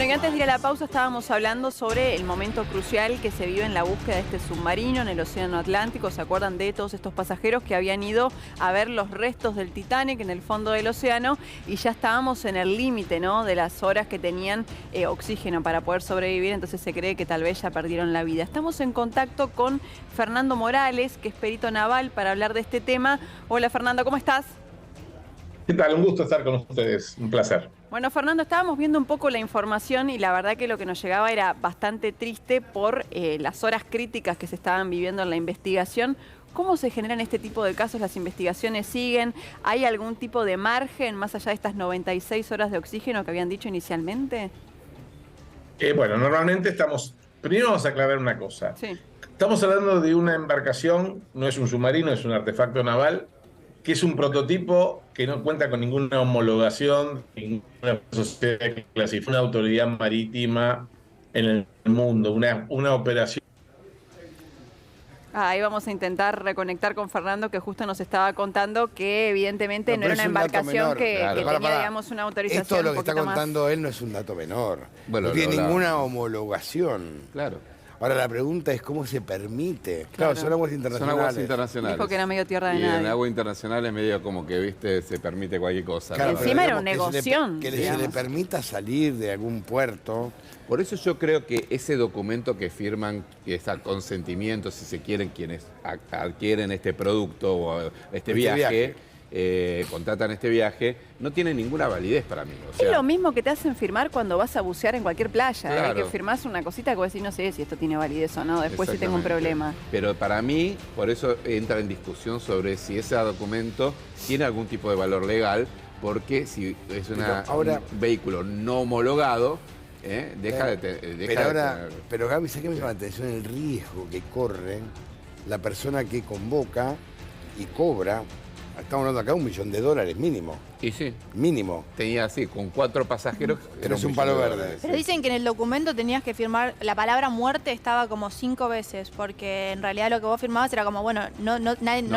Bueno, y antes de ir a la pausa estábamos hablando sobre el momento crucial que se vive en la búsqueda de este submarino en el Océano Atlántico. ¿Se acuerdan de todos estos pasajeros que habían ido a ver los restos del Titanic en el fondo del océano? Y ya estábamos en el límite, ¿no?, de las horas que tenían oxígeno para poder sobrevivir, entonces se cree que tal vez ya perdieron la vida. Estamos en contacto con Fernando Morales, que es perito naval, para hablar de este tema. Hola Fernando, ¿cómo estás? ¿Qué tal? Un gusto estar con ustedes, un placer. Bueno, Fernando, estábamos viendo un poco la información y la verdad que lo que nos llegaba era bastante triste por las horas críticas que se estaban viviendo en la investigación. ¿Cómo se generan este tipo de casos? ¿Las investigaciones siguen? ¿Hay algún tipo de margen más allá de estas 96 horas de oxígeno que habían dicho inicialmente? Bueno, normalmente estamos... Primero vamos a aclarar una cosa. Sí. Estamos hablando de una embarcación, no es un submarino, es un artefacto naval, que es un prototipo que no cuenta con ninguna homologación, ninguna sociedad que clasifique, una autoridad marítima en el mundo, una operación. Ahí vamos a intentar reconectar con Fernando, que justo nos estaba contando que evidentemente no era una embarcación que tenía, digamos, una autorización. Esto lo que un está poquito contando él no es un dato menor. Bueno, no tiene lo ninguna homologación. Claro. Ahora la pregunta es cómo se permite. Claro. Son aguas Son internacionales. aguas internacionales. Dijo que era medio tierra de y nadie. en agua internacional es medio como que, viste, se permite cualquier cosa. Claro, ¿no? Encima era digamos un negoción, Que se digamos. le permita salir de algún puerto. Por eso yo creo que ese documento que firman, que es al consentimiento, si se quieren, quienes adquieren este producto o este viaje. Contratan este viaje, no tiene ninguna validez para mí. O sea, es lo mismo que te hacen firmar cuando vas a bucear en cualquier playa. Claro. Que firmás una cosita que vos decís, no sé si esto tiene validez o no, después si tengo un exactamente. problema. Pero para mí, por eso entra en discusión sobre si ese documento tiene algún tipo de valor legal, porque si es un vehículo no homologado, deja de tener... Pero Gaby, ¿sabes qué me llama la atención? El riesgo que corre la persona que convoca y cobra. Estamos hablando acá de $1 millón mínimo. Y sí. Mínimo. Tenía así, con 4 pasajeros. Pero es un palo verde. Pero dicen que en el documento tenías que firmar, la palabra muerte estaba como 5 veces, porque en realidad lo que vos firmabas era como, bueno, no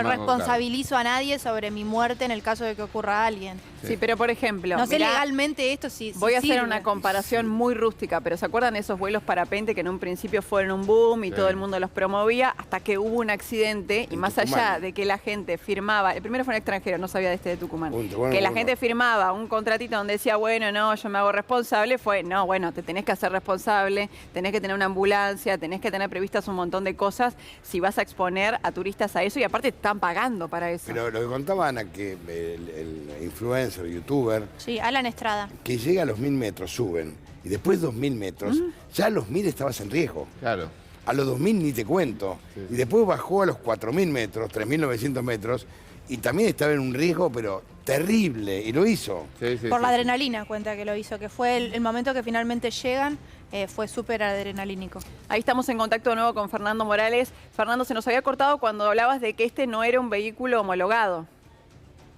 responsabilizo a nadie sobre mi muerte en el caso de que ocurra a alguien. Sí, pero por ejemplo, No sé mirá, legalmente esto sí voy a hacer sirve. una comparación muy rústica, pero ¿se acuerdan de esos vuelos parapente que en un principio fueron un boom y todo el mundo los promovía hasta que hubo un accidente y más allá de que la gente firmaba, el primero fue un extranjero, no sabía de este de Tucumán, que la gente firmaba un contratito donde decía, bueno, no, yo me hago responsable, fue, no, bueno, te tenés que hacer responsable, tenés que tener una ambulancia, tenés que tener previstas un montón de cosas si vas a exponer a turistas a eso y aparte te están pagando para eso. Pero lo que contaba Ana, que el influencer, el youtuber, Sí, Alan Estrada. que llega a los 1000 metros, suben, y después 2000 metros, ya a los 1000 estabas en riesgo. Claro. A los 2000 ni te cuento. Sí. Y después bajó a los 4000 metros, 3900 metros, y también estaba en un riesgo, pero terrible, y lo hizo. Por la adrenalina, cuenta que lo hizo, que fue el momento que finalmente llegan, fue súper adrenalínico. Ahí estamos en contacto de nuevo con Fernando Morales. Fernando, se nos había cortado cuando hablabas de que este no era un vehículo homologado.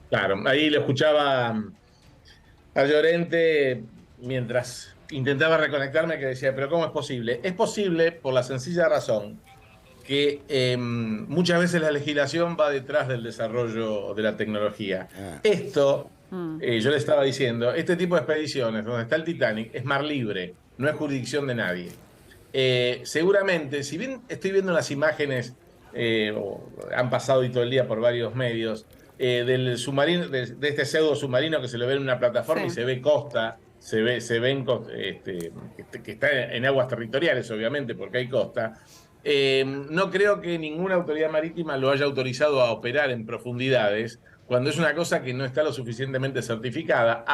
Claro, ahí lo escuchaba a Llorente mientras intentaba reconectarme, que decía, pero ¿cómo es posible? Es posible por la sencilla razón que muchas veces la legislación va detrás del desarrollo de la tecnología. Esto, yo le estaba diciendo, este tipo de expediciones donde está el Titanic es mar libre, no es jurisdicción de nadie. Seguramente, si bien estoy viendo las imágenes, han pasado y todo el día por varios medios, del submarino, de este pseudo submarino que se lo ve en una plataforma y se ve costa, se ven que está en aguas territoriales, obviamente, porque hay costa. No creo que ninguna autoridad marítima lo haya autorizado a operar en profundidades cuando es una cosa que no está lo suficientemente certificada,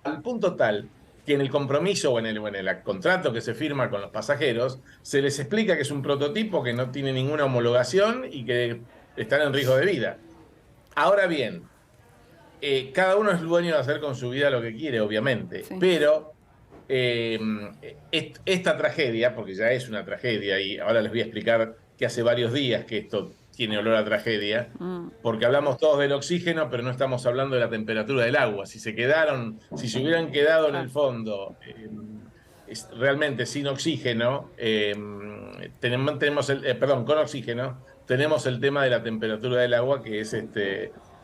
al punto tal que en el compromiso o en el contrato que se firma con los pasajeros se les explica que es un prototipo que no tiene ninguna homologación y que están en riesgo de vida. Ahora bien, cada uno es dueño de hacer con su vida lo que quiere, obviamente, pero esta tragedia, porque ya es una tragedia, y ahora les voy a explicar que hace varios días que esto tiene olor a tragedia, porque hablamos todos del oxígeno, pero no estamos hablando de la temperatura del agua. Si se hubieran quedado en el fondo realmente sin oxígeno, con oxígeno, tenemos el tema de la temperatura del agua, que es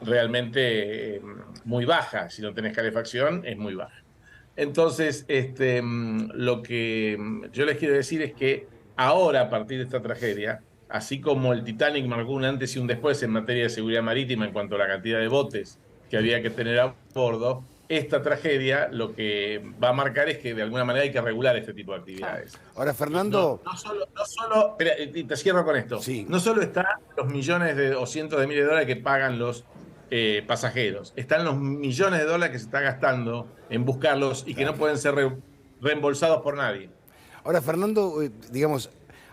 realmente muy baja. Si no tenés calefacción, es muy baja. Entonces, lo que yo les quiero decir es que ahora, a partir de esta tragedia, así como el Titanic marcó un antes y un después en materia de seguridad marítima en cuanto a la cantidad de botes que había que tener a bordo, esta tragedia lo que va a marcar es que de alguna manera hay que regular este tipo de actividades. Ahora, Fernando... No solo espera, y te cierro con esto. Sí. No solo están los millones o cientos de miles de dólares que pagan los pasajeros, están los millones de dólares que se está gastando en buscarlos y que no pueden ser reembolsados por nadie. Ahora, Fernando, digamos,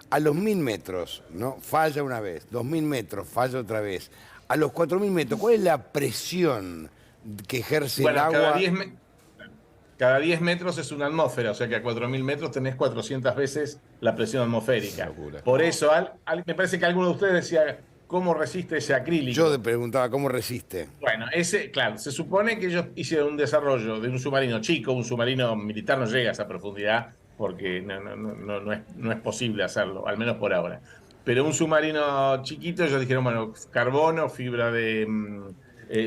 a los 1000 metros, ¿no? Falla una vez, 2000 metros, falla otra vez. A los 4000 metros, ¿cuál es la presión que ejerce el agua? Cada 10 metros es una atmósfera, o sea que a 4000 metros tenés 400 veces la presión atmosférica. Por eso, me parece que alguno de ustedes decía, ¿cómo resiste ese acrílico? Yo te preguntaba, ¿cómo resiste? Bueno, claro, se supone que ellos hicieron un desarrollo de un submarino chico, un submarino militar no llega a esa profundidad, porque no es posible hacerlo, al menos por ahora. Pero un submarino chiquito, ellos dijeron, bueno, carbono, fibra de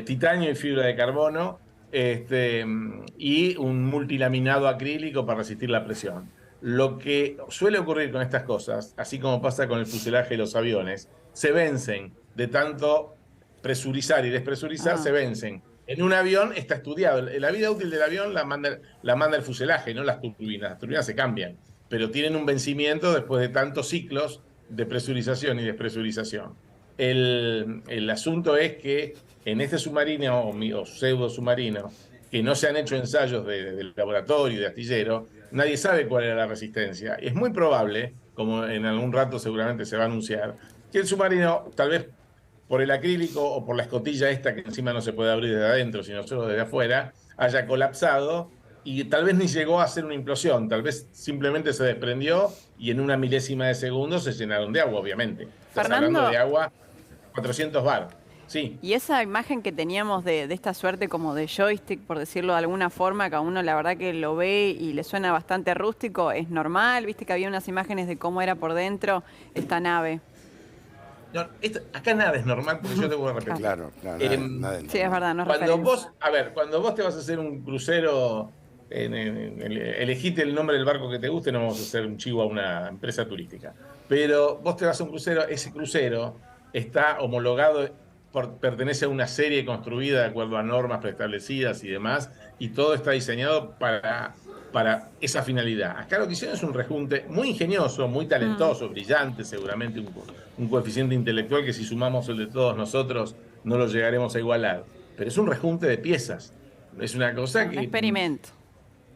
titanio y fibra de carbono, y un multilaminado acrílico para resistir la presión. Lo que suele ocurrir con estas cosas, así como pasa con el fuselaje de los aviones, se vencen de tanto presurizar y despresurizar, se vencen. En un avión está estudiado. La vida útil del avión la manda el fuselaje, no las turbinas. Las turbinas se cambian, pero tienen un vencimiento después de tantos ciclos de presurización y despresurización. El asunto es que en este submarino o pseudo submarino, que no se han hecho ensayos de laboratorio y de astillero, nadie sabe cuál era la resistencia. Es muy probable, como en algún rato seguramente se va a anunciar, que el submarino, tal vez por el acrílico o por la escotilla esta que encima no se puede abrir desde adentro, sino solo desde afuera, haya colapsado y tal vez ni llegó a hacer una implosión, tal vez simplemente se desprendió y en una milésima de segundo se llenaron de agua, obviamente. Estás hablando de agua 400 bar. Sí. Y esa imagen que teníamos de esta suerte como de joystick, por decirlo de alguna forma, que a uno la verdad que lo ve y le suena bastante rústico, ¿es normal? ¿Viste que había unas imágenes de cómo era por dentro esta nave? No, acá nada es normal, porque yo te voy a repetir. Claro, nada sí, es verdad, no es cuando vos te vas a hacer un crucero, elegite el nombre del barco que te guste, no vamos a hacer un chivo a una empresa turística. Pero vos te vas a un crucero, ese crucero está homologado, pertenece a una serie construida de acuerdo a normas preestablecidas y demás, y todo está diseñado para esa finalidad. Acá lo que hicieron es un rejunte muy ingenioso, muy talentoso, brillante, seguramente un coeficiente intelectual que si sumamos el de todos nosotros no lo llegaremos a igualar. Pero es un rejunte de piezas. Es una cosa que... Un experimento.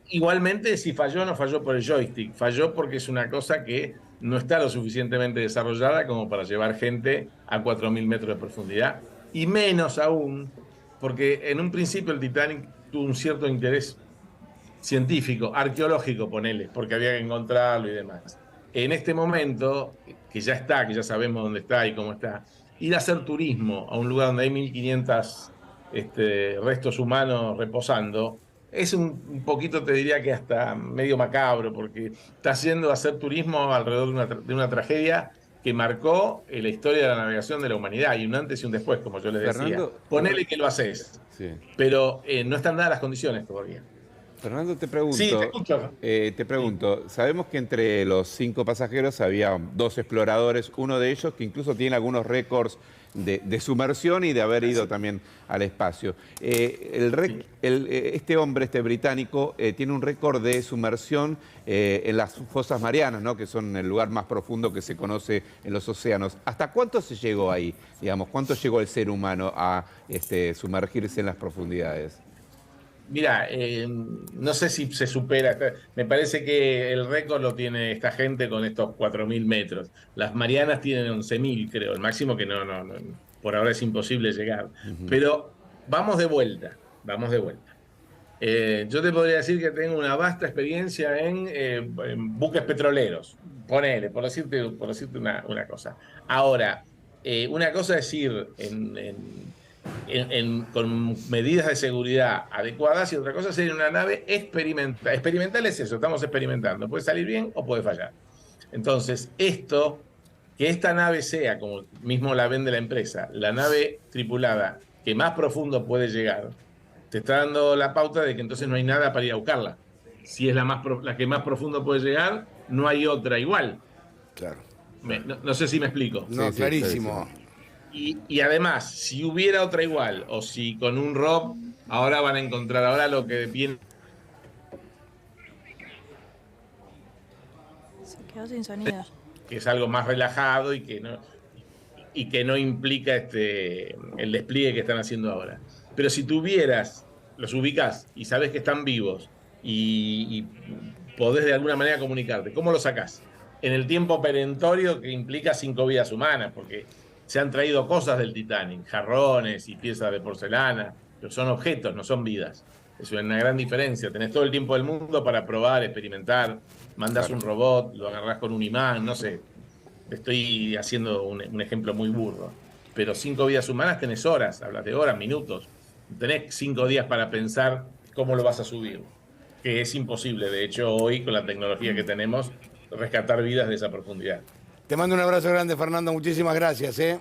Igualmente, si falló, no falló por el joystick. Falló porque es una cosa que no está lo suficientemente desarrollada como para llevar gente a 4000 metros de profundidad. Y menos aún, porque en un principio el Titanic tuvo un cierto interés científico, arqueológico, ponele, porque había que encontrarlo y demás. En este momento, que ya sabemos dónde está y cómo está, ir a hacer turismo a un lugar donde hay 1500 restos humanos reposando, es un poquito, te diría que hasta medio macabro, porque está haciendo hacer turismo alrededor de una tragedia que marcó la historia de la navegación de la humanidad, y un antes y un después, como yo les decía. Fernando, ponele que lo haces, sí. Pero no están dadas las condiciones todavía. Fernando, te pregunto, sí, te escucho. Te pregunto, sabemos que entre los 5 pasajeros había 2 exploradores, uno de ellos que incluso tiene algunos récords de sumersión y de haber ido también al espacio. Este hombre, este británico, tiene un récord de sumersión en las fosas marianas, ¿no? Que son el lugar más profundo que se conoce en los océanos. ¿Hasta cuánto se llegó ahí? Digamos, ¿cuánto llegó el ser humano a sumergirse en las profundidades? Mira, no sé si se supera. Me parece que el récord lo tiene esta gente con estos 4000 metros. Las Marianas tienen 11000, creo. El máximo que no, por ahora es imposible llegar. Pero vamos de vuelta. Yo te podría decir que tengo una vasta experiencia en buques petroleros. Ponele, por decirte una cosa. Ahora, una cosa es ir con medidas de seguridad adecuadas y otra cosa sería una nave experimental. Experimental es eso, estamos experimentando. Puede salir bien o puede fallar. Entonces, que esta nave sea, como mismo la vende la empresa, la nave tripulada que más profundo puede llegar, te está dando la pauta de que entonces no hay nada para ir a buscarla. si es la que más profundo puede llegar, no hay otra igual. Claro. No sé si me explico. No, Sí, clarísimo. Y además, si hubiera otra igual, o si con un rock, ahora van a encontrar, ahora lo que viene. Se quedó sin sonido. Que es algo más relajado y que no implica el despliegue que están haciendo ahora. Pero si los ubicás y sabes que están vivos y podés de alguna manera comunicarte, ¿cómo lo sacás? En el tiempo perentorio que implica 5 vidas humanas, porque se han traído cosas del Titanic, jarrones y piezas de porcelana, pero son objetos, no son vidas. Es una gran diferencia. Tenés todo el tiempo del mundo para probar, experimentar, mandás un robot, lo agarrás con un imán, no sé. Estoy haciendo un ejemplo muy burdo. Pero 5 vidas humanas tenés horas, hablas de horas, minutos. Tenés 5 días para pensar cómo lo vas a subir. Que es imposible, de hecho, hoy con la tecnología que tenemos, rescatar vidas de esa profundidad. Te mando un abrazo grande, Fernando. Muchísimas gracias.